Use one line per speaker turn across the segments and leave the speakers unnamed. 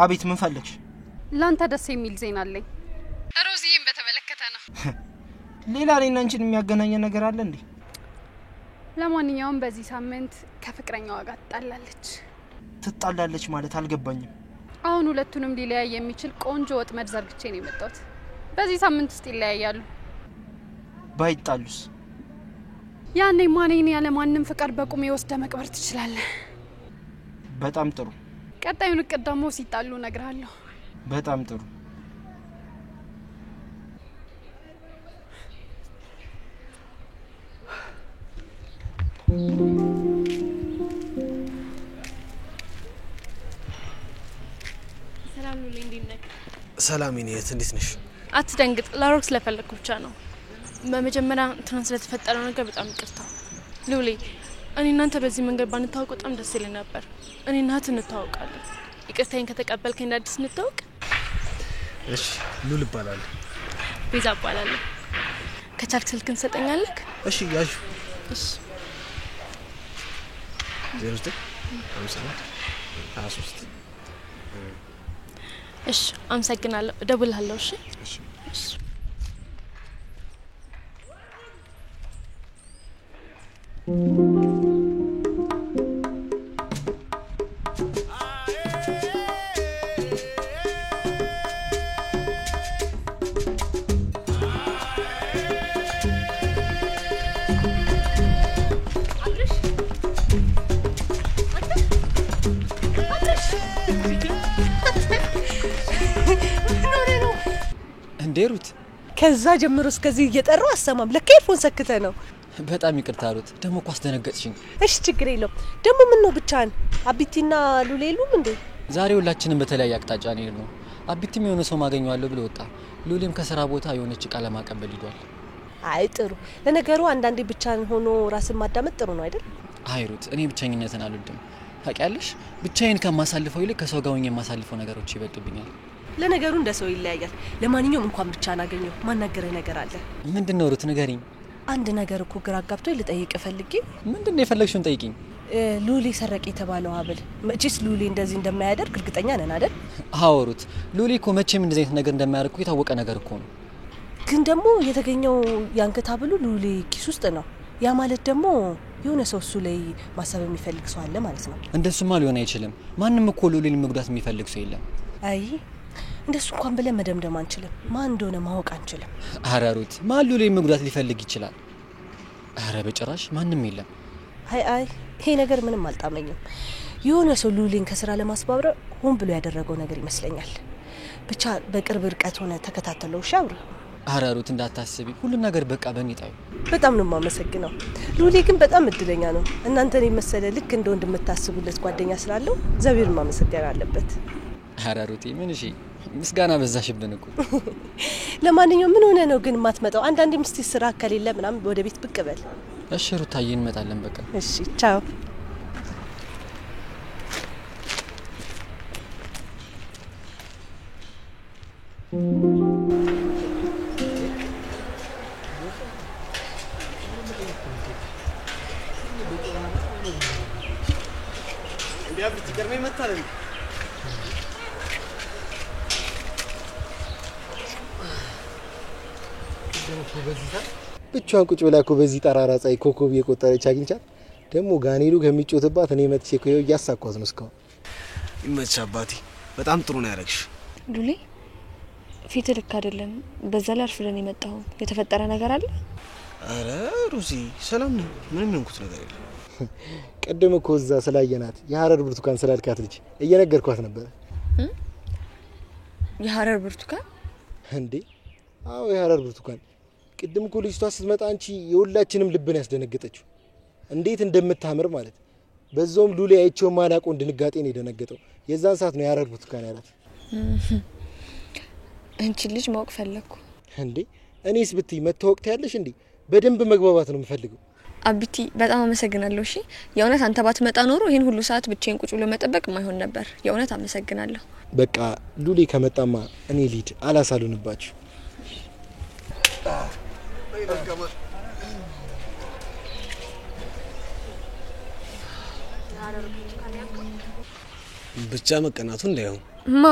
አቤት ምን ፈለግሽ?
ላንተ ደስ የሚል ዜና አለኝ። ሮዚን በተመለከተ ነው።
ሌላ እኔና አንቺን የሚያገናኝ ነገር አለ እንዴ?
ለማንኛውም በዚህ ሳምንት ከፍቅረኛዋ ጋር
ትጣላለች ማለት አልገባኝም።
አሁን ሁለቱንም ሊለያይ የሚችል ቆንጆ ወጥመድ ዘርግቼ ነው የመጣሁት። በዚህ ሳምንት ውስጥ ይለያያሉ።
ባይጣሉስ?
ያኔ ማንኔ ያለ ማንንም ፍቅር በቁሜ ወስደ መቅበር ትችላለህ።
በጣም ጥሩ።
ቀጣዩን እቅድ ደግሞ ሲጣሉ እነግርሃለሁ።
በጣም ጥሩ።
ሰላም ሉሊ እንዴት ነህ?
ሰላም ይኔት እንዴት ነሽ?
አትደንግጥ ላሮክስ ለፈለኩ ብቻ ነው። በመጀመሪያ ትናንት ስለተፈጠረው ነገር በጣም ይቅርታ ሉሊ። እኔ እናንተ በዚህ መንገድ ባንታወቅ በጣም ደስ ይለኝ ነበር። እኔ እናት እንታወቃለን። ይቅርታዬን ከተቀበልከኝ እንዳዲስ እንታወቅ።
እሺ ሉል እባላለሁ።
ቤዛ እባላለሁ። ከቻልክ ስልክን ሰጠኛለክ?
እሺ ያዡ።
እሺ
0953
እሺ አመሰግናለሁ። እደውልልሃለሁ። እሺ
እሺ
እሺ
እንዴሩት
ከዛ ጀምሮ እስከዚህ እየጠራው አሰማም ለካ ኤርፎን ሰክተ ነው።
በጣም ይቅርታ ሩት። ደሞ እኮ አስደነገጥሽኝ።
እሺ ችግር የለውም። ደሞ ምን ነው ብቻን አቢቲና ሉሌሉም እንዴ?
ዛሬ ሁላችንም በተለያየ አቅጣጫ ነው። አቢቲም የሆነ ሰው ማገኘዋለሁ ብሎ ወጣ። ሉሌም ከስራ ቦታ የሆነች ቃለ ማቀበል ሄዷል።
አይ ጥሩ። ለነገሩ አንዳንዴ ብቻን ሆኖ ራስን ማዳመጥ ጥሩ ነው አይደል?
አይ ሩት፣ እኔ ብቻኝነትን አልወድም። ታውቂያለሽ፣ ብቻዬን ከማሳልፈው ይልቅ ከሰው ጋር ሆኜ የማሳልፈው ነገሮች ይበልጡብኛል።
ለነገሩ እንደ ሰው ይለያያል። ለማንኛውም እንኳን ብቻን አገኘው ማናገረ ነገር አለ።
ምንድነው ሩት ንገሪኝ?
አንድ ነገር እኮ ግራ አጋብቶኝ ልጠይቅ ፈልጌ።
ምንድነው የፈለግሽውን ጠይቂኝ።
ሉሊ ሰረቀ የተባለው ሀብል መቼስ ሉሊ እንደዚህ እንደማያደርግ እርግጠኛ ነን አይደል?
አዎ ሩት፣ ሉሊ እኮ መቼም እንደዚህ አይነት ነገር እንደማያደርግ የታወቀ ነገር እኮ ነው።
ግን ደግሞ የተገኘው ያንገት ሀብሉ ሉሊ ኪስ ውስጥ ነው። ያ ማለት ደግሞ የሆነ ሰው እሱ ላይ ማሰብ የሚፈልግ ሰው አለ ማለት ነው።
እንደሱማ ሊሆን አይችልም። ማንም እኮ ሉሊን መጉዳት የሚፈልግ ሰው የለም።
አይ እንደሱ እንኳን ብለን መደምደም አንችልም። ማን እንደሆነ ማወቅ አንችልም።
አረ ሩት፣ ማን ሉሊን መጉዳት ሊፈልግ ይችላል? አረ በጭራሽ ማንም የለም።
አይ ይሄ ነገር ምንም አልጣመኝም። የሆነ ሰው ሉሊን ከስራ ለማስባበር ሆን ብሎ ያደረገው ነገር ይመስለኛል። ብቻ በቅርብ ርቀት ሆነ ተከታተለው ሻውር።
አረ ሩት እንዳታስቢ፣ ሁሉ ነገር በቃ በሚጣዩ።
በጣም ነው የማመሰግነው። ሉሊ ግን በጣም እድለኛ ነው። እናንተን የመሰለ ልክ እንደ ወንድ የምታስቡለት ጓደኛ ስላለው እግዚአብሔርን ማመሰገን አለበት።
አረ ሩት ምን እሺ ምስጋና በዛሽብን እኮ።
ለማንኛውም ምን ሆነ ነው ግን ማትመጣው? አንዳንዴ ምስቲ ስራ ከሌለ ምናምን ወደ ቤት ብቅ በል።
እሺ ሩታዬ እንመጣለን በቃ።
እሺ ቻው።
እንዴ አብቲ ገርመኝ መጣለ።
ብቻዋን ቁጭ ብላ እኮ በዚህ ጠራራ ፀሐይ ኮኮብ እየቆጠረች አግኝቻት ደግሞ ጋኔሉ ከሚጮትባት እኔ መጥቼ እኮ እያሳኳት ነው እስካሁን።
ይመች አባቴ፣ በጣም ጥሩ ነው ያደረግሽ።
ሉሊ ፊት ልክ አይደለም። በዛ ላይ አርፍለን የመጣው የተፈጠረ ነገር አለ?
አረ ሩዚ ሰላም ነው፣ ምንም የሆንኩት ነገር የለም።
ቀደም እኮ እዛ ስላየናት የሐረር ብርቱካን ስላልካት ልጅ እየነገርኳት ነበር።
የሐረር ብርቱካን
እንዴ? አዎ የሐረር ብርቱካን። ቅድም እኮ ልጅቷ ስትመጣ አንቺ የሁላችንም ልብን ያስደነገጠችው እንዴት እንደምታምር ማለት። በዛውም ሉሊ አይቼው ማላቆን ድንጋጤ ነው የደነገጠው። የዛን ሰዓት ነው የሐረር ብርቱካን ያላት።
አንቺ ልጅ ማወቅ ፈለኩ።
እንዴ እኔስ ብትይ መታወቅ ያለሽ እንዴ? በደንብ መግባባት ነው የምፈልገው።
አብቲ በጣም አመሰግናለሁ። እሺ የእውነት አንተ ባትመጣ ኖሮ ይሄን ሁሉ ሰዓት ብቻዬን ቁጭ ብሎ መጠበቅ ማይሆን ነበር። የእውነት አመሰግናለሁ።
በቃ ሉሊ ከመጣማ እኔ ሊድ አላሳሉንባችሁ።
ብቻ መቀናቱ እንዳይሆን
ማ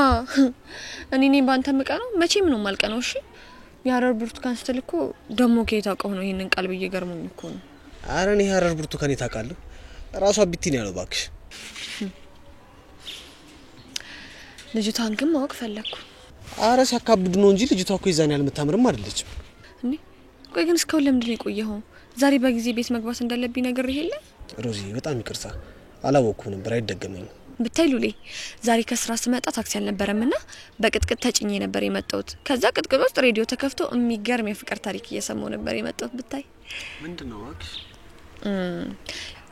እኔ ነኝ ባንተ ምቀነው? መቼም ነው ማልቀነው። እሺ የሀረር ብርቱካን ስትል እኮ ደሞ ከየት አውቀው ነው ይሄንን ቃል ብዬ ገርሞኝ እኮ ነው።
ኧረ እኔ የሀረር ብርቱካን ታውቃለህ? ራሷ አቢቲ ነው ያለው ባክሽ።
ልጅቷን ግን ማወቅ ፈለኩ።
ኧረ ሲያካብዱ ነው እንጂ ልጅቷ እኮ ይዛን ያልምታምርም አይደለችም።
እንዴ ቆይ ግን እስካሁን ለምንድን ነው የቆየኸው? ዛሬ በጊዜ ቤት መግባት እንደለብኝ ነገር ይሄለ?
ሮዚ በጣም ይቅርታ አላወኩም ነበር፣ አይደገመኝም።
ብታይ ሉሌ ዛሬ ከስራ ስመጣ ታክሲ አልነበረምና በቅጥቅጥ ተጭኜ ነበር የመጣሁት። ከዛ ቅጥቅጥ ውስጥ ሬዲዮ ተከፍቶ የሚገርም የፍቅር ታሪክ እየሰማሁ ነበር የመጣሁት። ብታይ
ምንድነው እባክሽ?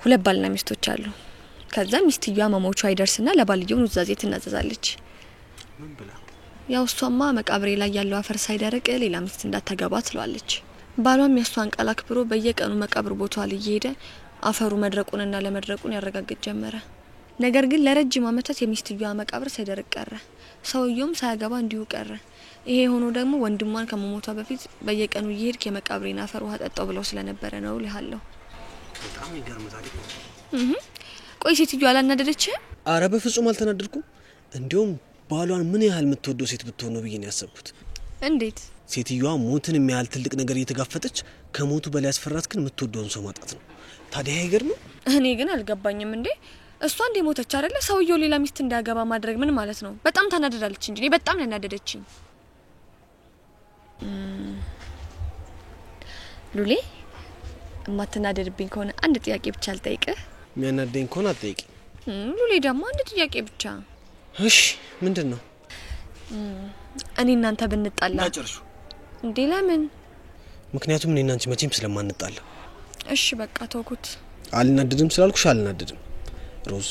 ሁለት ባልና ሚስቶች አሉ። ከዛ ሚስትየዋ መሞቿ አይደርስና ለባልየው ኑዛዜ ትናዘዛለች።
ምን ብላ?
ያው እሷማ መቃብሬ ላይ ያለው አፈር ሳይደርቅ ሌላ ሚስት እንዳታገባ ትሏለች። ባሏም የሷን ቃል አክብሮ በየቀኑ መቃብር ቦታው ላይ እየሄደ አፈሩ መድረቁንና ለመድረቁን ያረጋግጥ ጀመረ። ነገር ግን ለረጅም ዓመታት የሚስትየዋ መቃብር ሳይደርቅ ቀረ። ሰውየውም ሳያገባ እንዲሁ ቀረ። ይሄ ሆኖ ደግሞ ወንድሟን ከመሞቷ በፊት በየቀኑ እየሄድክ የመቃብሬን አፈር ውሃ ጠጣው ብለው ስለነበረ ነው ልሃለሁ።
በጣም ይገርም ታሪክ ነው።
ቆይ ሴትዮዋ አላናደደችህ?
አረ በፍጹም አልተናደድኩም። እንዲያውም ባሏን ምን ያህል የምትወደው ሴት ብትሆን ነው ብዬ ነው ያሰብኩት።
እንዴት?
ሴትዮዋ ሞትን የሚያህል ትልቅ ነገር እየተጋፈጠች ከሞቱ በላይ ያስፈራት ግን የምትወደውን ሰው ማጣት ነው። ታዲያ አይገርምም?
እኔ ግን አልገባኝም። እንዴ እሷ እንደ ሞተች አይደለ? ሰውየው ሌላ ሚስት እንዳያገባ ማድረግ ምን ማለት ነው? በጣም ታናደዳለች እንጂ እኔ በጣም ያናደደችኝ። ሉሌ እማትናደድብኝ ከሆነ አንድ ጥያቄ ብቻ ልጠይቅህ።
የሚያናደኝ ከሆነ አትጠይቂ።
ሉሌ ደግሞ አንድ ጥያቄ ብቻ።
እሺ ምንድነው?
እኔ እናንተ ብንጣላ
አጭርሹ
እንዴ? ለምን?
ምክንያቱም እኔ እና አንቺ መቼም ስለማንጣላ።
እሺ በቃ ተውኩት።
አልናደድም ስላልኩሽ አልናደድም። ሮዝ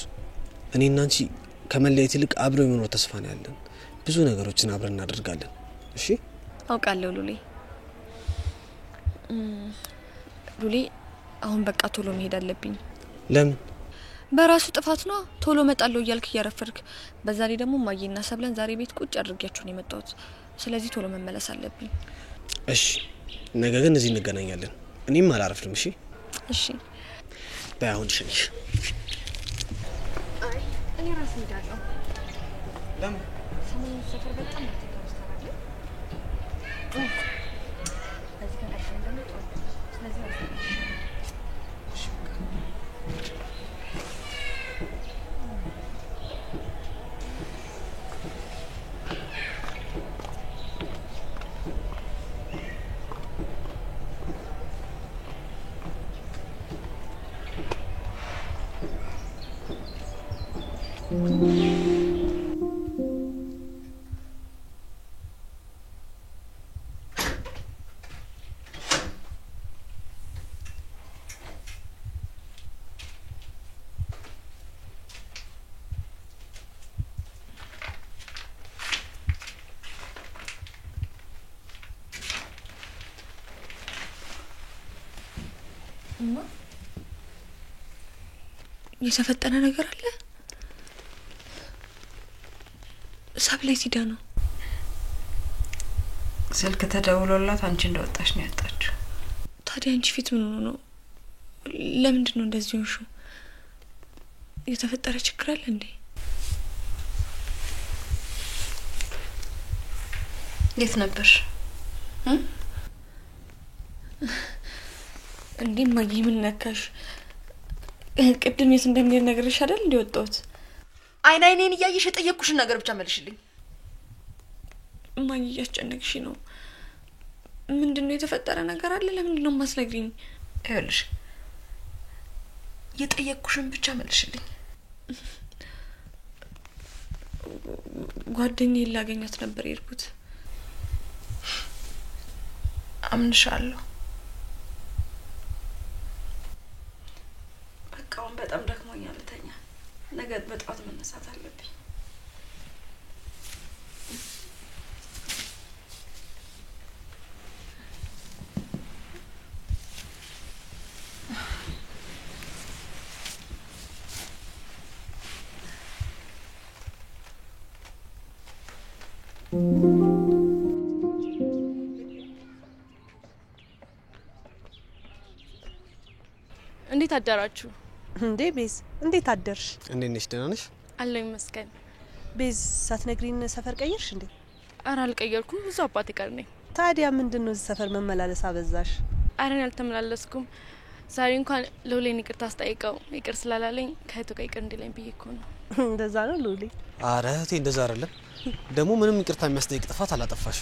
እኔ እና አንቺ ከመለየት ይልቅ አብሮ የመኖር ተስፋ ነው ያለን። ብዙ ነገሮችን አብረን እናደርጋለን። እሺ
አውቃለሁ ሉሌ። ሉሌ አሁን በቃ ቶሎ መሄድ አለብኝ።
ለምን?
በራሱ ጥፋት ነው። ቶሎ መጣለው እያልክ እያረፈርክ። በዛ ላይ ደግሞ ማየና ሰብለን ዛሬ ቤት ቁጭ አድርጊያችሁ ነው የመጣሁት። ስለዚህ ቶሎ መመለስ አለብኝ።
እሺ ነገ ግን እዚህ እንገናኛለን። እኔም አላረፍድም። እሺ
እሺ
ባይሆን ሸኝሽ።
አይ እኔ ራስ ሄዳለሁ።
ለምን?
ሰሞኑን ሰፈር በጣም ተከራስተናል። በዚህ ከቀጠለ እንደምጣ ስለዚህ የተፈጠረ ነገር አለ። ሰብለ ሲዳ ነው
ስልክ ተደውሎላት አንቺ እንደወጣሽ ነው ያጣችው።
ታዲያ አንቺ ፊት ምን ሆኖ ነው? ለምንድን ነው እንደዚህ ሆንሽው? የተፈጠረ ችግር አለ እንዴ?
የት ነበርሽ?
እንዴ ማጊ ምን ነካሽ? ቅድም የት እንደምሄድ ነገርሽ አይደል እንዲወጣሁት?
አይኔን እያየሽ የጠየቅኩሽን ነገር ብቻ መልሽልኝ።
ማጊ ያስጨነቅሽ ነው። ምንድነው የተፈጠረ ነገር አለ? ለምንድን ነው ማስነግሪኝ?
ይኸውልሽ የጠየቅኩሽን ብቻ መልሽልኝ።
ጓደኛዬን ላገኛት ነበር የሄድኩት።
አምንሻለሁ። በቃውን በጣም ደክሞኛል፣ ልተኛ። ነገ በጠዋት መነሳት አለብኝ።
እንዴት አደራችሁ?
እንዴ ቤዝ እንዴት አደርሽ?
እንዴት ነሽ? ደህና ነሽ?
አለሁ ይመስገን።
ቤዝ ሳትነግሪን ሰፈር ቀየርሽ እንዴ?
ኧረ አልቀየርኩም፣ ብዙ አባቴ ጋር ነኝ።
ታዲያ ምንድነው ሰፈር መመላለስ አበዛሽ?
ኧረ አልተመላለስኩም። ዛሬ እንኳን ሉሌን ይቅርታ አስጠይቀው ይቅር ስላላለኝ ከእህቱ ጋር ይቅር እንዲለኝ ብዬ እኮ ነው።
እንደዛ ነው ሉሌ?
አረ እህቴ እንደዛ አይደለም። ደግሞ ምንም ይቅርታ የሚያስጠይቅ ጥፋት አላጠፋሽ።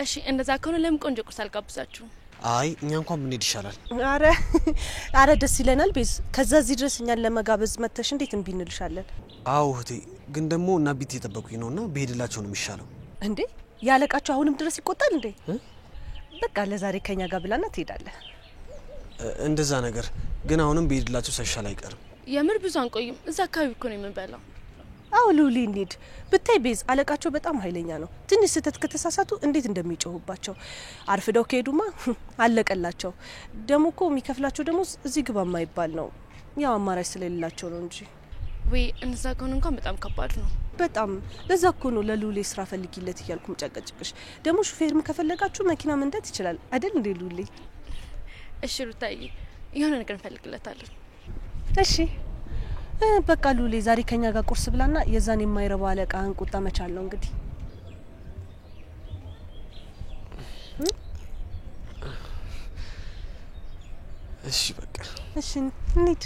እሺ እንደዛ ከሆነ ለምን ቆንጆ ቁርስ አልጋብዛችሁ?
አይ እኛ እንኳን ብንሄድ ይሻላል።
አረ ደስ ይለናል ቤዝ። ከዛ እዚህ ድረስ እኛን ለመጋበዝ መተሽ እንዴት እምቢ እንልሻለን?
አዎ እህቴ፣ ግን ደግሞ እና ቢት እየጠበቁኝ ነውና በሄድላቸው ነው የሚሻለው።
እንዴ ያለቃቸው አሁንም ድረስ ይቆጣል እንዴ? በቃ ለዛሬ ከኛ ጋር ብላና ትሄዳለህ።
እንደዛ ነገር ግን አሁንም በሄድላቸው ሳይሻል አይቀርም።
የምር ብዙ አንቆይም። እዛ አካባቢ እኮ ነው የምንበላው።
አው ሉሊ እንሂድ። ብታይ ቤዝ አለቃቸው በጣም ኃይለኛ ነው። ትንሽ ስህተት ከተሳሳቱ እንዴት እንደሚጮሁባቸው። አርፍደው ከሄዱማ አለቀላቸው። ደሞ እኮ የሚከፍላቸው ደግሞ እዚህ ግባ የማይባል ነው። ያው አማራጭ ስለሌላቸው ነው እንጂ።
ወይ እንዛ ከሆነ እንኳን በጣም ከባድ ነው።
በጣም ለዛ እኮ ነው ለሉሊ ስራ ፈልጊለት እያልኩም ጨቀጭቅሽ። ደሞ ሹፌርም ከፈለጋችሁ መኪና መንዳት ይችላል አይደል እንዴ ሉሊ?
እሺ ሩታዬ የሆነ ነገር እንፈልግለታለን።
እሺ በቃ ሉሊ ዛሬ ከኛ ጋር ቁርስ ብላና የዛን የማይረባ አለቃን ቁጣ መቻል ነው እንግዲህ።
እሺ በቃ
እሺ እንሂድ።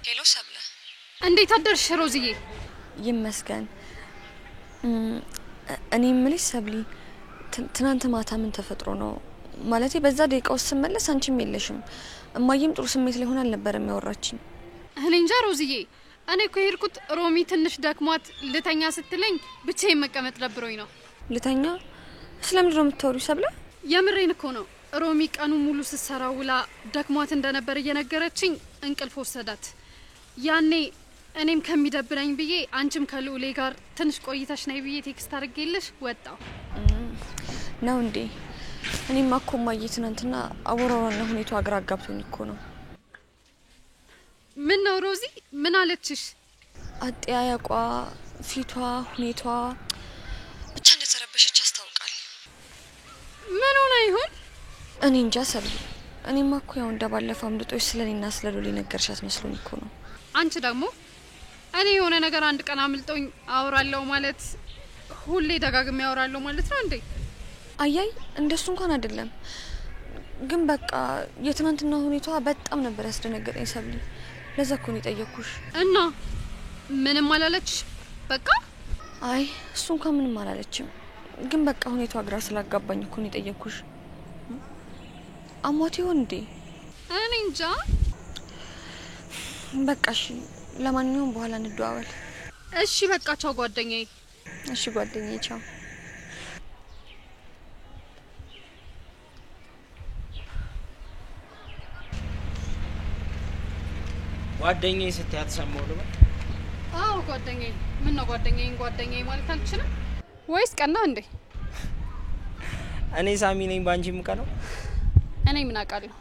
ሄሎ ሰብለ፣
እንዴት አደርሽ ሮዝዬ?
ይመስገን። እኔ ምልሽ ሰብሊ፣ ትናንት ማታ ምን ተፈጥሮ ነው? ማለቴ በዛ ደቂቃ ውስጥ ስመለስ አንቺም የለሽም። እማዬም ጥሩ ስሜት ላይ ሆና አልነበረም ያወራችኝ።
እኔ እንጃ ሮዝዬ፣ እኔ እኮ ሄድኩት ሮሚ ትንሽ ደክሟት ልተኛ ስትለኝ ብቻዬን መቀመጥ ደብሮኝ ነው።
ልተኛ? ስለምንድን ነው የምታወሪው ሰብለ?
የምሬን እኮ ነው። ሮሚ ቀኑ ሙሉ ስትሰራ ውላ ደክሟት እንደነበር እየነገረችኝ እንቅልፍ ወሰዳት። ያኔ እኔም ከሚደብረኝ ብዬ አንቺም ከልኡሌ ጋር ትንሽ ቆይተሽ ነይ ብዬ ቴክስት አድርጌልሽ ወጣው
ነው እንዴ? እኔማ እኮ እማዬ ትናንትና አወራሯና ሁኔታው አግራ አጋብቶኝ እኮ ነው።
ምን ነው ሮዚ? ምን አለችሽ?
አጠያያቋ፣ ፊቷ፣ ሁኔታዋ ብቻ እንደተረበሸች ያስታውቃል።
ምን ሆነ ይሆን?
እኔ እንጃ ሰብሊ። እኔማ እኮ ያው እንደባለፈው አምልጦሽ ስለኔና ስለሉሌ ነገርሻት መስሎኝ እኮ ነው።
አንቺ ደግሞ እኔ የሆነ ነገር አንድ ቀን አምልጦኝ አወራለሁ ማለት ሁሌ ደጋግሜ አወራለሁ ማለት ነው እንዴ?
አያይ እንደሱ እንኳን አይደለም፣ ግን በቃ የትናንትና ሁኔታዋ በጣም ነበር ያስደነገጠኝ ሰብሊ። ለዛ እኮ ነው የጠየኩሽ።
እና ምንም አላለች? በቃ
አይ እሱ እንኳን ምንም አላለችም፣ ግን በቃ ሁኔታዋ ግራ ስላጋባኝ እኮ ነው የጠየኩሽ። አሟት ይሆን እንዴ?
እኔ እንጃ።
በቃ እሺ፣ ለማንኛውም በኋላ እንደዋወል።
እሺ በቃ ቻው ጓደኛዬ።
እሺ ጓደኛዬ ቻው።
ጓደኛዬ ስትያት ሰማሁ ልበል?
አዎ ጓደኛዬ። ምን ነው ጓደኛዬ ማለት አልችልም ወይስ ቀና እንዴ?
እኔ ሳሚ ነኝ ባንቺ ምቀነው?
እኔ ምን አውቃለሁ?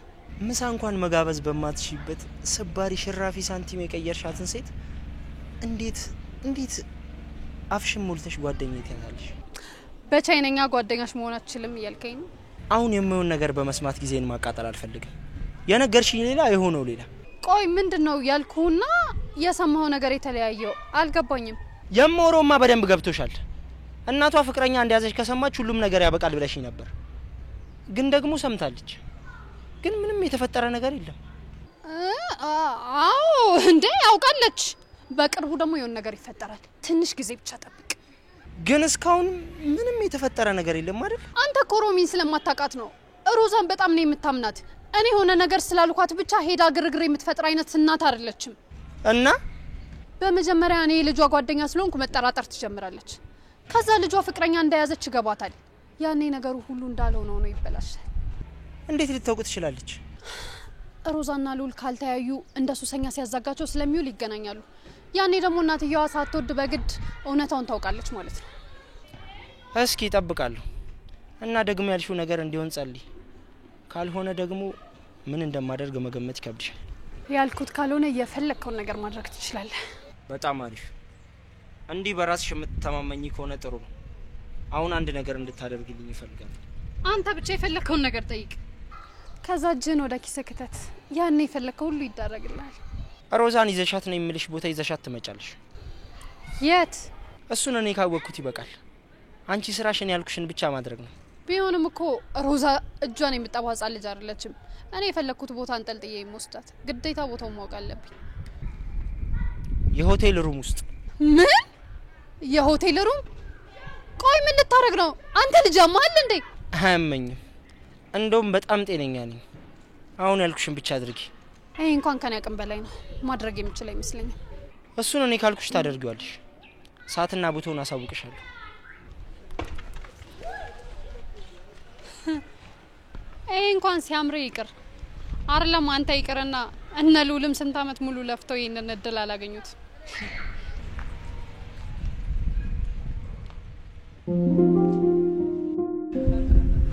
ምሳ እንኳን መጋበዝ በማትሽበት ስባሪ ሽራፊ ሳንቲም የቀየርሻትን ሴት እንዴት አፍሽን ሞልተሽ ጓደኛዬ ትያታለሽ?
በቻይነኛ ጓደኛሽ መሆን አትችልም እያልከኝ ነው?
አሁን የማይሆን ነገር በመስማት ጊዜን ማቃጠል አልፈልግም። የነገርሽኝ ሌላ የሆነው ሌላ።
ቆይ ምንድነው ያልኩህና የሰማኸው ነገር የተለያየው? አልገባኝም።
የማወራውማ በደንብ ገብቶሻል። እናቷ ፍቅረኛ እንደያዘች ከሰማች ሁሉም ነገር ያበቃል ብለሽኝ ነበር። ግን ደግሞ ሰምታለች። ግን ምንም የተፈጠረ ነገር የለም።
አዎ እንዴ ያውቃለች። በቅርቡ ደግሞ የሆነ ነገር ይፈጠራል። ትንሽ ጊዜ ብቻ ጠብቅ።
ግን እስካሁን ምንም የተፈጠረ ነገር የለም አይደል?
አንተ ኮሮሚን ስለማታውቃት ነው። ሮዛን በጣም ነው የምታምናት። እኔ ሆነ ነገር ስላልኳት ብቻ ሄዳ ግርግር የምትፈጥር አይነት እናት አይደለችም።
እና
በመጀመሪያ እኔ ልጇ ጓደኛ ስለሆንኩ መጠራጠር ትጀምራለች። ከዛ ልጇ ፍቅረኛ እንደያዘች ይገባታል። ያኔ ነገሩ ሁሉ እንዳለው ነው ይበላሻል።
እንዴት ልታውቅ ትችላለች?
ሮዛና ሉል ካልተያዩ እንደ ሱሰኛ ሲያዛጋቸው ስለሚውል ይገናኛሉ። ያኔ ደግሞ እናትየዋ ሳትወድ በግድ እውነታውን ታውቃለች ማለት ነው።
እስኪ እጠብቃለሁ። እና ደግሞ ያልሽው ነገር እንዲሆን ጸልይ። ካልሆነ ደግሞ ምን እንደማደርግ መገመት ይከብድሻል።
ያልኩት ካልሆነ የፈለከውን ነገር ማድረግ ትችላለህ።
በጣም አሪፍ። እንዲህ በራስሽ የምትተማመኝ ከሆነ ጥሩ ነው። አሁን አንድ ነገር እንድታደርግልኝ ይፈልጋል።
አንተ ብቻ የፈለከውን ነገር ጠይቅ። ከዛ እጅን ወደ ኪስ ከተት። ያን የፈለከው ሁሉ ይደረግልሃል።
ሮዛን ይዘሻት ነው የሚልሽ ቦታ ይዘሻት ትመጫለሽ።
የት?
እሱን እኔ ካወቅኩት ይበቃል። አንቺ ስራሽን ያልኩሽን ብቻ ማድረግ ነው።
ቢሆንም እኮ ሮዛ እጇን የምትጠባጻ ልጅ አይደለችም። እኔ የፈለኩት ቦታ አንጠልጥዬ የምወስዳት ግዴታ ቦታው ማወቅ አለብኝ።
የሆቴል ሩም ውስጥ።
ምን? የሆቴል ሩም? ቆይ ምን ልታረግ ነው አንተ? ልጅ አማል እንዴ?
አያመኝም። እንደውም በጣም ጤነኛ ነኝ። አሁን ያልኩሽን ብቻ አድርጊ።
ይሄ እንኳን ከኔ አቅም በላይ ነው። ማድረግ የምችል አይመስለኝም።
እሱን እኔ ካልኩሽ ታደርጊዋለሽ። ሰዓትና ቦታውን አሳውቅሻለሁ።
ይሄ እንኳን ሲያምር ይቅር አይደለም አንተ ይቅርና እነ ሉልም ስንት አመት ሙሉ ለፍተው ይሄንን እድል አላገኙት።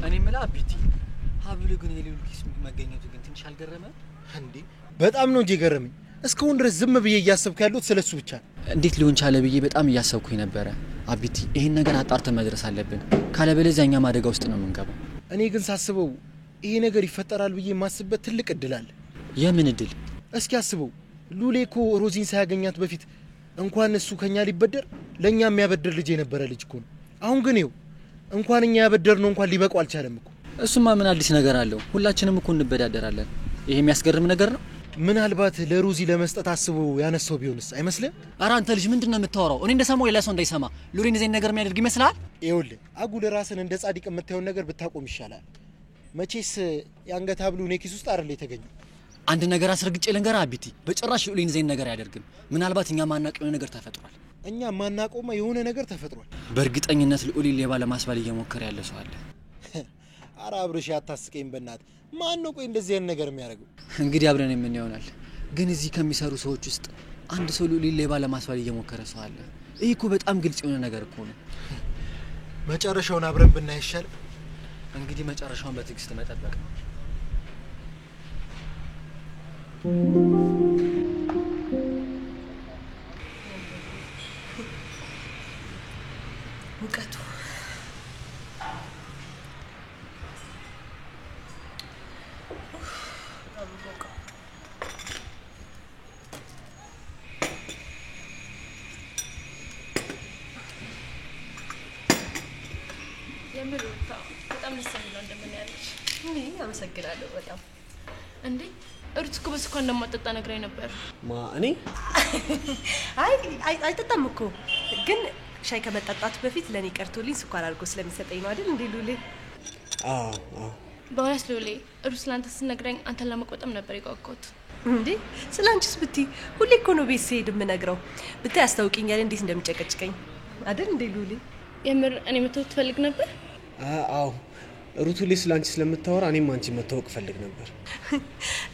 እኔ ምላ አቢቲ ሀብሉ ግን የሌሉ ኪስ መገኘቱ ግን ትንሽ አልገረመ
እንዴ? በጣም ነው እንጂ ገረመኝ። እስካሁን ድረስ ዝም ብዬ እያሰብኩ ያለሁት ስለሱ ብቻ ነው።
እንዴት ሊሆን ቻለ ብዬ በጣም እያሰብኩኝ ነበረ። አቢቲ ይሄን ነገር አጣርተን መድረስ አለብን። ካለበለዚያ እኛም አደጋ ውስጥ ነው የምንገባው።
እኔ ግን ሳስበው ይሄ ነገር ይፈጠራል ብዬ የማስብበት ትልቅ እድል አለ።
የምን እድል?
እስኪ አስበው። ሉሌ እኮ ሮዚን ሳያገኛት በፊት እንኳን እሱ ከኛ ሊበደር ለኛ የሚያበደር ልጅ የነበረ ልጅ እኮ ነው። አሁን ግን ይኸው እንኳን እኛ ያበደር ነው እንኳን ሊበቃው አልቻለም እኮ።
እሱማ ምን አዲስ ነገር አለው? ሁላችንም እኮ እንበዳደራለን። ይሄ የሚያስገርም ነገር ነው።
ምናልባት ለሮዚ ለመስጠት አስቦ ያነሳው ቢሆንስ አይመስልም?
ኧረ አንተ ልጅ ምንድነው የምታወራው? እኔ እንደሰማው ሌላ ሰው እንዳይሰማ ሉሌን እዚህ ነገር የሚያደርግ ይመስላል?
ይኸውልህ አጉል ራስን እንደ ጻድቅ የምታየውን ነገር ብታቆም ይሻላል። መቼስ የአንገት ሀብሉ እኔ ኪስ ውስጥ አይደል የተገኘው።
አንድ ነገር አስረግጬ ልንገርህ አቢቲ፣ በጭራሽ ሉሌን እዚህ ነገር አያደርግም። ምናልባት እኛ ማናውቀው ነገር ተፈጥሯል።
እኛ ማናውቀውማ የሆነ ነገር ተፈጥሯል።
በእርግጠኝነት ሉሌን ሌባ ለማስባል እየሞከረ ያለ ሰው አለ።
ኧረ አብርሽ አታስቀኝ በእናትህ። ማን ነው ቆይ እንደዚህ አይነት ነገር የሚያደርገው?
እንግዲህ አብረን የምን ይሆናል። ግን እዚህ ከሚሰሩ ሰዎች ውስጥ አንድ ሰው ሉሌን ሌባ ለማስባል እየሞከረ ሰው አለ። ይሄ እኮ በጣም ግልጽ የሆነ ነገር እኮ ነው።
መጨረሻውን አብረን ብናይ ይሻል።
እንግዲህ መጨረሻውን በትዕግስት መጠበቅ ነው።
ሙቀቱ
የምሩታ በጣም ደስ የሚለው እንደምን ያለሽ?
እኔ አመሰግናለሁ በጣም።
እንዴ እርት እኮ በስኳር እንደማጠጣ ነግራኝ ነበር።
እኔ
አይጠጣም እኮ ግን ሻይ ከመጠጣቱ በፊት ለኔ ቀርቶልኝ ስኳር አድርጎ ስለሚሰጠኝ ነው አይደል እንዴ ሉሌ?
አዎ።
በእውነት ሉሌ እርት ስላንተ ስትነግረኝ አንተን ለመቆጠም ነበር የጓጓሁት።
እንዴ ስላንቺስ ብትይ ሁሌ እኮ ነው ቤት ስሄድ የምነግረው። ብታይ ያስታውቂኛል እንዴት እንደሚጨቀጭቀኝ አይደል እንዴ ሉሌ?
የምር እኔ መተው ትፈልግ ነበር?
አዎ ሩቱ ላይ ስላንቺ ስለምታወራ እኔም አንቺ መተዋወቅ ፈልግ ነበር።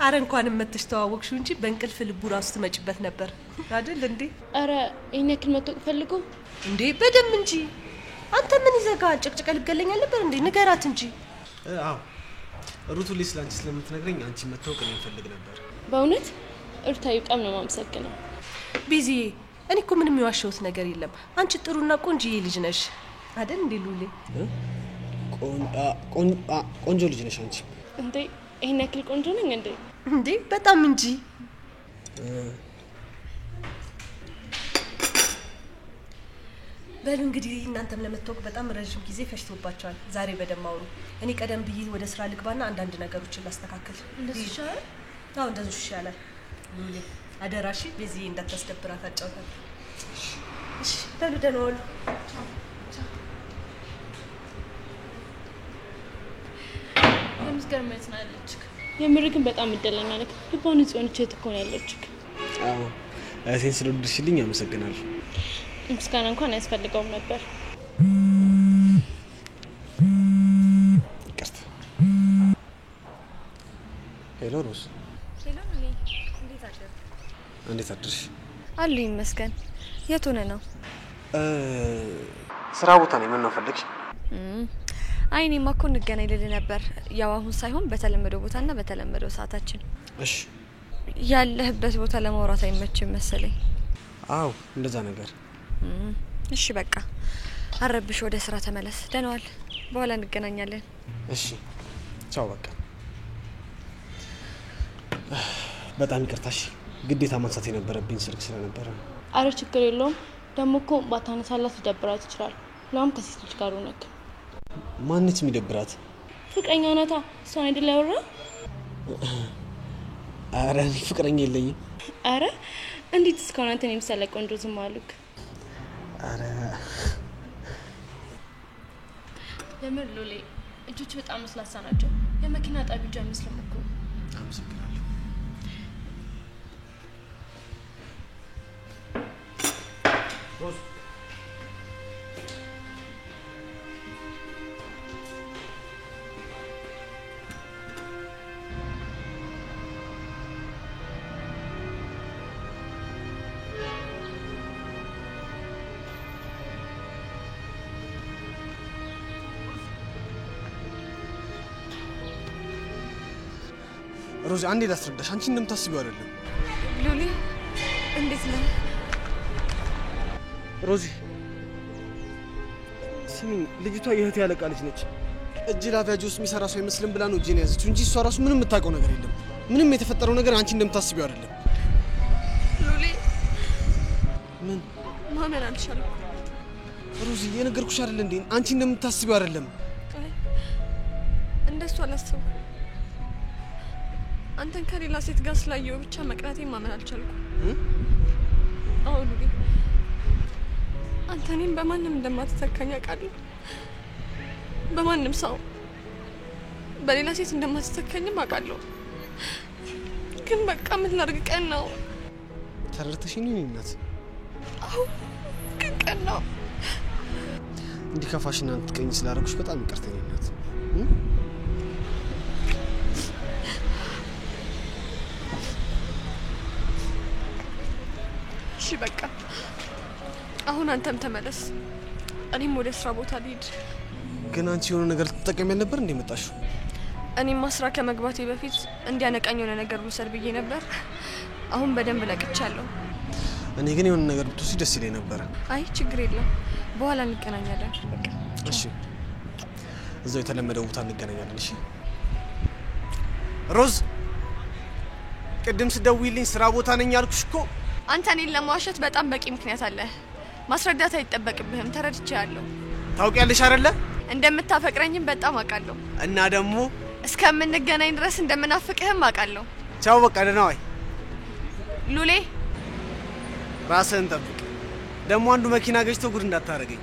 አረ እንኳንም መተሽ ተዋወቅሽው እንጂ በእንቅልፍ ልቡ ራሱ ትመጭበት ነበር አይደል እንዴ?
አረ ይሄን ያክል መተዋወቅ ፈልጎ
እንዴ? በደም እንጂ አንተ ምን ይዘጋል? ጭቅጭቅ ልገለኛል ነበር እንዴ? ንገራት እንጂ።
አዎ ሩቱ ላይ ስላንቺ ስለምትነግረኝ አንቺ መተዋወቅ እኔ ፈልግ ነበር።
በእውነት እርታዩ በጣም ነው የማመሰግነው።
ቢዚ እኔ እኮ ምንም የዋሸሁት ነገር የለም። አንቺ ጥሩና ቆንጆዬ ልጅ ነሽ አይደል እንዴ ሉሌ?
ቆንጆ ልጅ ነሽ አንቺ።
እንዴ ይሄን ያክል ቆንጆ ነኝ እንዴ?
እንዴ በጣም እንጂ። በሉ እንግዲህ እናንተም ለመተዋወቅ በጣም ረጅም ጊዜ ፈጅቶባቸዋል። ዛሬ በደም አውሩ። እኔ ቀደም ብዬ ወደ ስራ ልግባና አንዳንድ ነገሮችን ላስተካክል።
እንደዚህ ይሻላል?
አዎ እንደዚህ ይሻላል። ሉሌ አደራሽ በዚህ እንዳታስደብራት አጫውታት። እሺ በሉ ደህና ዋሉ።
ለምስጋና ማለት ነው ያለች። የምር ግን በጣም እድለኛ ነህ። ልቧን ጽዮንች እኮ ነው ያለች።
አዎ እሴን ስለወደድሽልኝ አመሰግናለሁ።
ምስጋና እንኳን አያስፈልገውም ነበር።
ይቅርታ። ሄሎ ሮዝ።
ሄሎ ሉሌ፣ እንዴት አደርክ?
እንዴት አደርሽ?
አሉ ይመስገን። የት ሆነ ነው?
ስራ ቦታ ነኝ። ምን ነው ፈልግሽ?
አይ እኔማ እኮ እንገናኝ ልል ነበር። ያው አሁን ሳይሆን በተለመደው ቦታና በተለመደው ሰዓታችን።
እሺ።
ያለህበት ቦታ ለማውራት አይመችም መሰለኝ።
አዎ እንደዛ ነገር።
እሺ በቃ አረብሽ ወደ ስራ ተመለስ። ደህና ዋል። በኋላ እንገናኛለን።
እሺ ቻው በቃ። በጣም ይቅርታሽ ግዴታ ማንሳት የነበረብኝ ስልክ ስለነበረ።
አረ ችግር የለውም። ደሞ እኮ ባታነሳላት ሊደብራት ይችላል። ለምን ከሴት ልጅ ጋር ሆነክ?
ማንነት የሚደብራት?
ፍቅረኛ ናታ። እሷን አይደል ያወራ?
አረ ፍቅረኛ የለኝም።
አረ እንዴት እስካሁን አንተን የምሰለ ቆንጆ ዝም አሉክ?
አረ
የምር ሉሌ እጆች በጣም ለስላሳ ናቸው። የመኪና ጣቢያ ጀምስለም እኮ።
አመሰግናለሁ። ሮዝ ሮዚ አንዴ ላስረዳሽ። አንቺ እንደምታስቢው አይደለም።
ሉሊ እንዴት ነህ?
ሮዚ ስሚኝ፣ ልጅቷ የእህቴ ያለቃ ልጅ ነች። እጅ ላፊያጅ ውስጥ የሚሰራ ሰው አይመስልም ብላ ነው እጄን ያዘችው እንጂ እሷ ራሱ ምንም የምታውቀው ነገር የለም። ምንም የተፈጠረው ነገር አንቺ እንደምታስቢው አይደለም።
ሉሊ
ምን
ማመን አልቻልኩም።
ሮዚ የነገርኩሽ አይደል እንዴ? አንቺ እንደምታስቢው አይደለም።
እንደሱ አላሰብኩም። አንተን ከሌላ ሴት ጋር ስላየው ብቻ መቅናቴን ማመን አልቻልኩም። አዎ ሉሊ አንተ እኔን በማንም እንደማትተካኝ አውቃለሁ። በማንም ሰው በሌላ ሴት እንደማትተካኝም አውቃለሁ። ግን በቃ ምን ላድርግ? ቀን ነው።
ተረድተሽኝ ነው እናት?
አዎ ግን ቀን ነው።
እንዲከፋሽና እንድትቀኝ ስላደረኩሽ በጣም ይቅርታ እናት።
እሺ በቃ አሁን አንተም ተመለስ፣ እኔም ወደ ስራ ቦታ ልሂድ።
ግን አንቺ የሆነ ነገር ልትጠቀሚ ነበር እንዴ መጣሽው?
እኔማ ስራ ከመግባቴ በፊት እንዲያነቃኝ የሆነ ነገር ልውሰድ ብዬ ነበር። አሁን በደንብ ለቅቻለሁ።
እኔ ግን የሆነ ነገር ብትወስጂ ደስ ይለኝ ነበር።
አይ ችግር የለም፣ በኋላ እንገናኛለን። በቃ
እሺ፣ እዛው የተለመደው ቦታ እንገናኛለን። እሺ ሮዝ፣ ቅድም ስደውይልኝ ስራ ቦታ ነኝ ያልኩሽ እኮ።
አንተ እኔን ለማዋሸት በጣም በቂ ምክንያት አለ። ማስረዳት አይጠበቅብህም። ተረድቻለሁ።
ታውቂያለሽ አይደለ?
እንደምታፈቅረኝም በጣም አውቃለሁ።
እና ደግሞ
እስከምንገናኝ ድረስ እንደምናፍቅህም አውቃለሁ።
ቻው በቃ ደህና ዋይ።
ሉሌ
ራስህን ጠብቅ። ደግሞ አንዱ መኪና ገጭቶ ጉድ እንዳታረገኝ።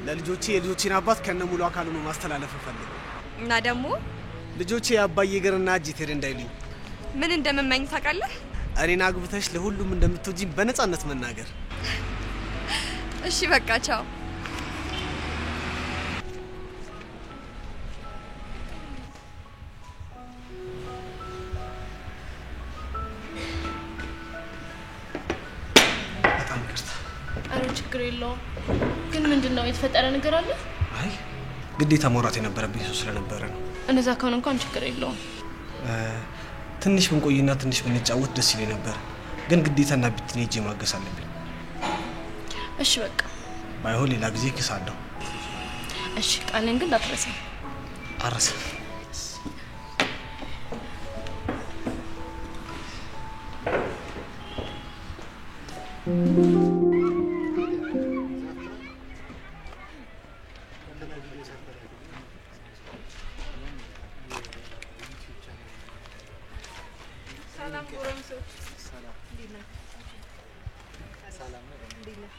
ለልጆቼ የልጆቼን አባት ከነሙሉ አካሉ ነው ማስተላለፍ ፈልገው።
እና ደግሞ
ልጆቼ የአባዬ እግርና እጅ ሄደ እንዳይሉኝ
ምን እንደምመኝ ታውቃለህ?
እኔን አግብተሽ ለሁሉም እንደምትወጂኝ በነጻነት መናገር።
እሺ በቃ ቻው።
በጣም ይቅርታ።
አረ ችግር የለውም። ግን ምንድነው የተፈጠረ ነገር አለ?
አይ ግዴታ ማውራት የነበረብኝ ሰው ስለነበረ ነው።
እንደዛ ከሆነ እንኳን ችግር የለውም።
ትንሽ ብንቆይና ትንሽ ብንጫወት ደስ ይለኝ ነበር፣ ግን ግዴታና ብትኔ እጄ ማገስ አለብኝ።
እሺ በቃ
ባይሆን ሌላ ጊዜ ክሳለሁ።
እሺ ቃልን ግን እንዳትረሳ።
አረሰ
ሰላም ጎረምሶች።
ሰላም ሰላም ነው።
እንዴት ነህ?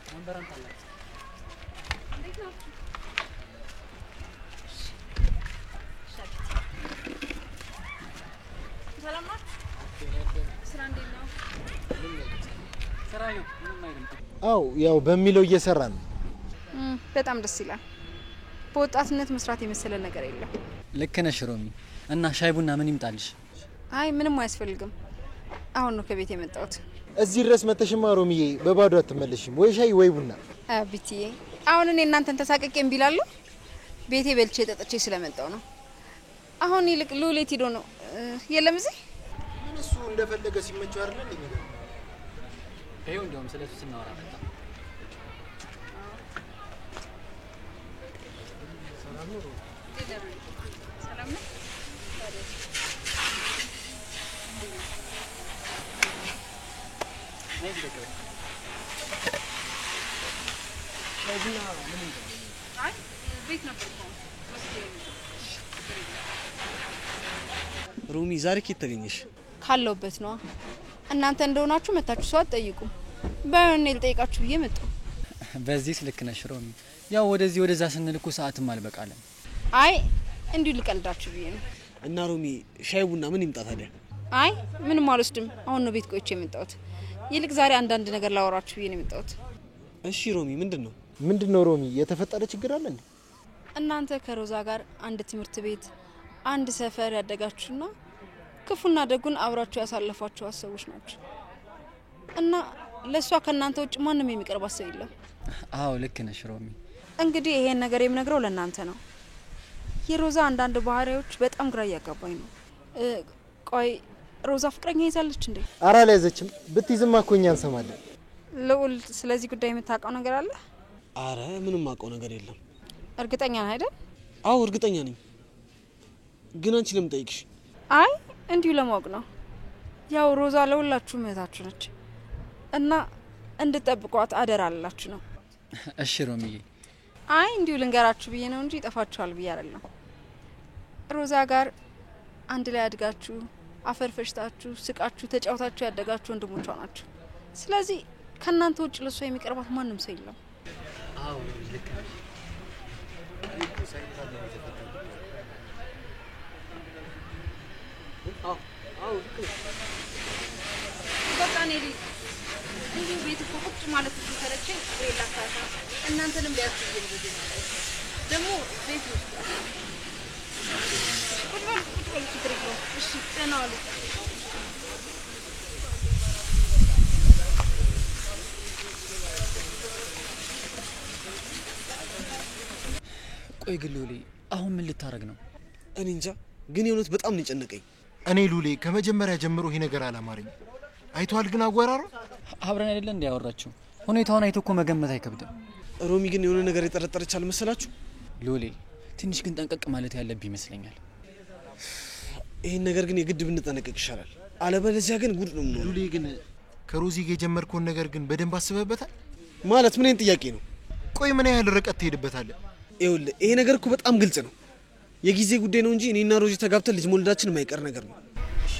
ወንበራን ታላቅ
እንዴት ናችሁ? ሰላም ናችሁ? ስራ እንዴት ነው?
ስራ ነው ምንም አይደለም።
አው ያው በሚለው እየሰራ ነው።
በጣም ደስ ይላል። በወጣትነት መስራት የመሰለ ነገር የለም።
ልክ ነሽ ሮሚ። እና ሻይ ቡና ምን ይምጣልሽ?
አይ ምንም አያስፈልግም። አሁን ነው ከቤት የመጣሁት።
እዚህ ድረስ መተሽማ ሮሚዬ በባዶ አትመለሽም። ወይ ሻይ ወይ ቡና።
አብቲዬ አሁን እኔ እናንተን ተሳቀቄ እምቢላሉ ቤቴ በልቼ ጠጥቼ ስለመጣው ነው። አሁን ይልቅ ሉሌት ሄዶ ነው የለም እዚህ
ምን እሱ እንደፈለገ ሲመቸው አይደል እንዴ?
ይሄው እንደውም ስለሱ ስናወራ መጣ።
ሰላም ነው? አይ ቤት ነበር እኮ
ሮሚ ዛሬ ከየት ተገኘሽ?
ካለውበት ነው። እናንተ እንደሆናችሁ መታችሁ ሰው አትጠይቁም። ባይሆን ልጠይቃችሁ ብዬ መጣሁ።
በዚህ ልክ ነሽ ሮሚ። ያው ወደዛ ስንልኩ ሰዓትም አልበቃለም።
አይ እንዲሁ ልቀልዳችሁ ብዬ ነው።
እና ሮሚ ሻይ ቡና ምን ይምጣ ታዲያ?
አይ ምንም አልወስድም። አሁን ነው ቤት ቆይቼ የመጣሁት። ይልቅ ዛሬ አንዳንድ ነገር ላወራችሁ ብዬ ነው የመጣሁት።
እሺ ሮሚ ምንድነው?
ምንድነው ሮሚ? የተፈጠረ ችግር አለ እንዴ?
እናንተ ከሮዛ ጋር አንድ ትምህርት ቤት አንድ ሰፈር ያደጋችሁና ክፉና ደጉን አብራችሁ ያሳለፋችሁ ሰዎች ናችሁ። እና ለሷ ከናንተ ውጭ ማንንም የሚቀርባት ሰው የለም።
አዎ ልክ ነሽ ሮሚ።
እንግዲህ ይሄን ነገር የምነግረው ለናንተ ነው። የሮዛ አንዳንድ ባህሪዎች በጣም ግራ ያጋባኝ ነው። ቆይ ሮዛ ፍቅረኛ ይዛለች እንዴ?
ኧረ አልያዘችም። ብትይዝማ እኮ እኛ እንሰማለን።
ልዑል ስለዚህ ጉዳይ የምታውቀው ነገር አለ?
አረ ምንም አውቀው ነገር የለም።
እርግጠኛ ነህ አይደል?
አዎ እርግጠኛ ነኝ። ግን አንቺ ለምን ጠይቅሽ?
አይ እንዲሁ ለማወቅ ነው። ያው ሮዛ ለሁላችሁ እህታችሁ ነች እና እንድትጠብቋት አደራ አላችሁ ነው።
እሺ ሮሚዬ።
አይ እንዲሁ ልንገራችሁ ብዬ ነው እንጂ ይጠፋችኋል ብዬ አይደለም። ሮዛ ጋር አንድ ላይ አድጋችሁ አፈርፈሽታችሁ ስቃችሁ ተጫውታችሁ ያደጋችሁ ወንድሞቿ ናችሁ። ስለዚህ ከናንተ ውጭ ለሷ የሚቀርባት ማንም ሰው የለም።
አዎ ልክ ነሽ።
በቃ ነኝ እንዲሁ ቤት እኮ ቁጭ ማለት እኮ ሰለቸኝ። ሌላታታ እናንተንም ቢያስብ ይልኝ ደግሞ ቤት ውስጥ ቁጭ በሉ ችግር የለውም። እሺ ደህና ዋሉ።
ቆይ ግን ሉሊ አሁን ምን ልታረግ ነው?
እኔ እንጃ፣ ግን የእውነት በጣም ነው የጨነቀኝ።
እኔ ሉሌ ከመጀመሪያ ጀምሮ ይሄ ነገር አላማረኝ። አይቷል ግን አወራሩ
አብረን አይደለ እንዴ ያወራችሁ? ሁኔታውን አይቶ እኮ መገመት አይከብድም።
ሮሚ ግን የሆነ ነገር የጠረጠረች አልመሰላችሁ?
ሉሊ ትንሽ ግን ጠንቀቅ ማለት ያለብህ ይመስለኛል።
ይሄን ነገር ግን የግድ ብንጠነቀቅ ይሻላል። አለበለዚያ ግን ጉድ ነው የምንሆነው።
ሉሌ ግን ከሮዚ ጋር የጀመርከውን ነገር ግን በደንብ አስበህበታል?
ማለት ምን አይነት ጥያቄ ነው?
ቆይ ምን ያህል ርቀት ትሄድበታለህ?
ይኸውልህ ይሄ ነገር እኮ በጣም ግልጽ ነው። የጊዜ ጉዳይ ነው እንጂ እኔና ሮዚ ተጋብተን ልጅ መውለዳችን የማይቀር ነገር ነው።
እሺ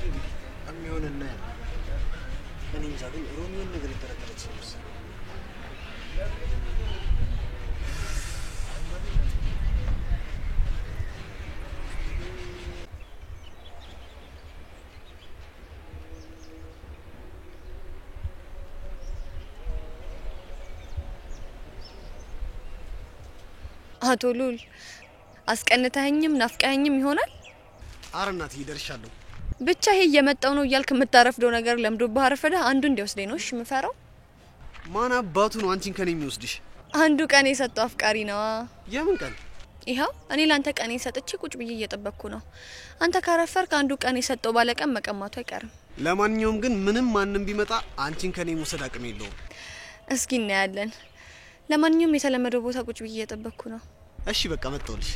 የሚሆንና
እኔ እንጃ፣ ግን ሮሚ የሆነ ነገር የጠረጠረች ነው።
አቶ ሉል አስቀንተኸኝም ናፍቀኸኝም ይሆናል።
አረ እናቴ ይደርሻለሁ።
ብቻ ይሄ እየመጣው ነው እያልክ የምታረፍደው ነገር ለምዶ ባረፈደ አንዱ እንዲወስደኝ ነው። እሺ የምፈራው
ማን አባቱ ነው አንቺን ከኔ የሚወስድሽ?
አንዱ ቀን የሰጠው አፍቃሪ ነው።
የምን ቀን?
ይሄው እኔ ላንተ ቀን ሰጥቼ ቁጭ ብዬ እየጠበቅኩ ነው። አንተ ካረፈርክ አንዱ ቀን የሰጠው ባለቀን መቀማቱ አይቀርም።
ለማንኛውም ግን ምንም ማንንም ቢመጣ አንቺን ከኔ መውሰድ አቅም የለውም።
እስኪ እናያለን። ለማንኛውም የተለመደው ቦታ ቁጭ ብዬ እየጠበቅኩ ነው።
እሺ በቃ መጣሁልሽ።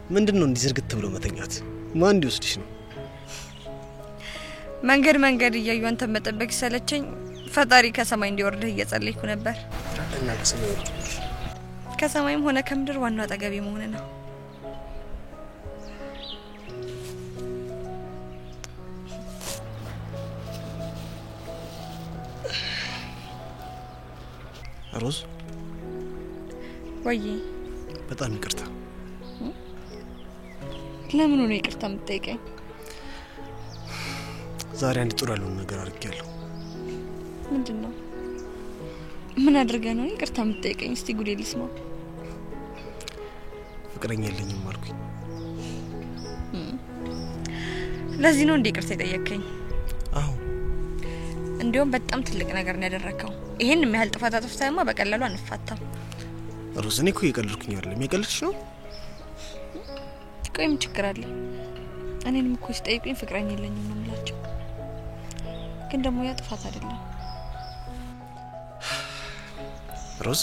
ምንድነው እንዲህ ዝርግት ብሎ መተኛት? ማን እንዲወስድሽ ነው?
መንገድ እያዩ አንተን መጠበቅ ሰለቸኝ። ፈጣሪ ከሰማይ እንዲወርድህ እየጸለይኩ ነበር።
እና ከሰማይ ወርድሽ?
ከሰማይም ሆነ ከምድር ዋናው አጠገቤ መሆን ነው።
ሮዝ
ወይ
በጣም ይቅርታ።
ለምን ነው ይቅርታ የምትጠይቀኝ?
ዛሬ አንድ ጥሩ ያልሆነ ነገር አድርጌያለሁ።
ምንድነው? ምን አድርገህ ነው ይቅርታ የምትጠይቀኝ? እስቲ ጉዴ ልስማ።
ፍቅረኛ የለኝም አልኩኝ።
ለዚህ ነው እንዴ ይቅርታ የጠየቀኝ?
አዎ።
እንዲያውም በጣም ትልቅ ነገር ነው ያደረከው። ይሄን የሚያህል ጥፋት አጥፍተህማ በቀላሉ አንፋታም።
ሮዝ እኔ እኮ እየቀለድኩኝ አይደለም። የቀለድሽ ነው?
ቆይ ምን ችግር አለ? እኔንም እኮ ሲጠይቁኝ ፍቅረኛ የለኝም ነው የምላቸው። ግን ደግሞ ያ ጥፋት አይደለም።
ሮዝ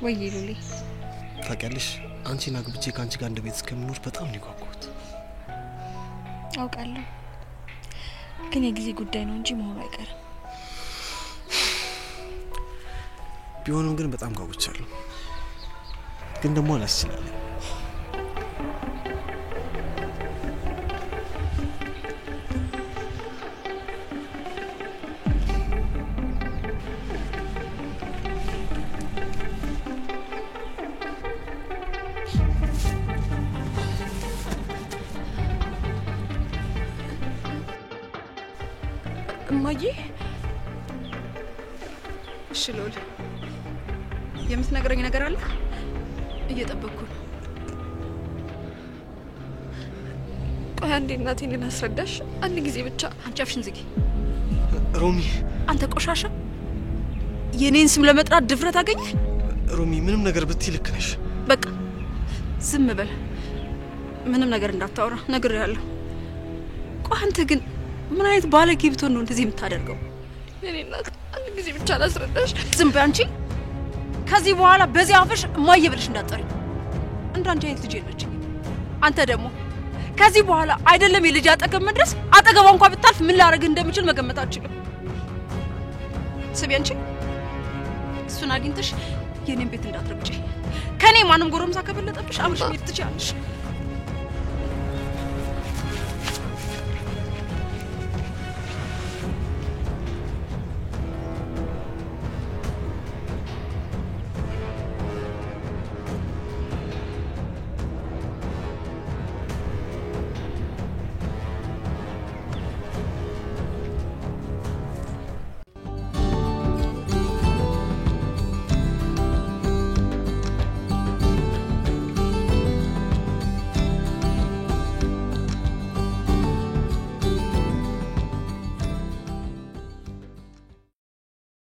ወይ ሉሊ
ታውቂያለሽ፣ አንቺን አግብቼ ካንቺ ጋር እንደ ቤት እስከምኖር በጣም ነው የጓጓሁት።
አውቃለሁ፣ ግን የጊዜ ጉዳይ ነው እንጂ መሆኑ አይቀርም።
ቢሆንም ግን በጣም ጓጉቻለሁ። ግን ደግሞ አላስችላለኝ።
እማዬ እሺ ሉል የምትነግረኝ ነገር አለ? እየጠበቅኩ ነው።
ቆይ አንዴ እናቴን ልናስረዳሽ አንድ ጊዜ ብቻ።
አንቺ አፍሽን ዝጊ።
ሮሚ
አንተ ቆሻሻ የኔን ስም ለመጥራት ድፍረት አገኘ?
ሮሚ ምንም ነገር ብትይ ልክ ነሽ።
በቃ ዝም በል። ምንም ነገር እንዳታወራ ነግሬሃለሁ። ቆይ አንተ ግን ምን አይነት ባለጌ ብትሆን ነው እንደዚህ የምታደርገው?
የኔ እናት አንድ ጊዜ ብቻ ላስረዳሽ።
ዝም በይ አንቺ። ከዚህ በኋላ በዚህ አፍሽ እማዬ ብለሽ እንዳትጠሪ። እንዳንቺ አይነት ልጅ የለችኝ። አንተ ደግሞ ከዚህ በኋላ አይደለም የልጅ አጠገብ መድረስ አጠገቧ እንኳን ብታልፍ ምን ላደርግ እንደምችል መገመት አልችልም። ስሚ አንቺ፣ እሱን አግኝተሽ የኔን ቤት እንዳትረግጪ። ከኔ ማንም ጎረምሳ ከበለጠብሽ አብረሽ መሄድ ትችያለሽ።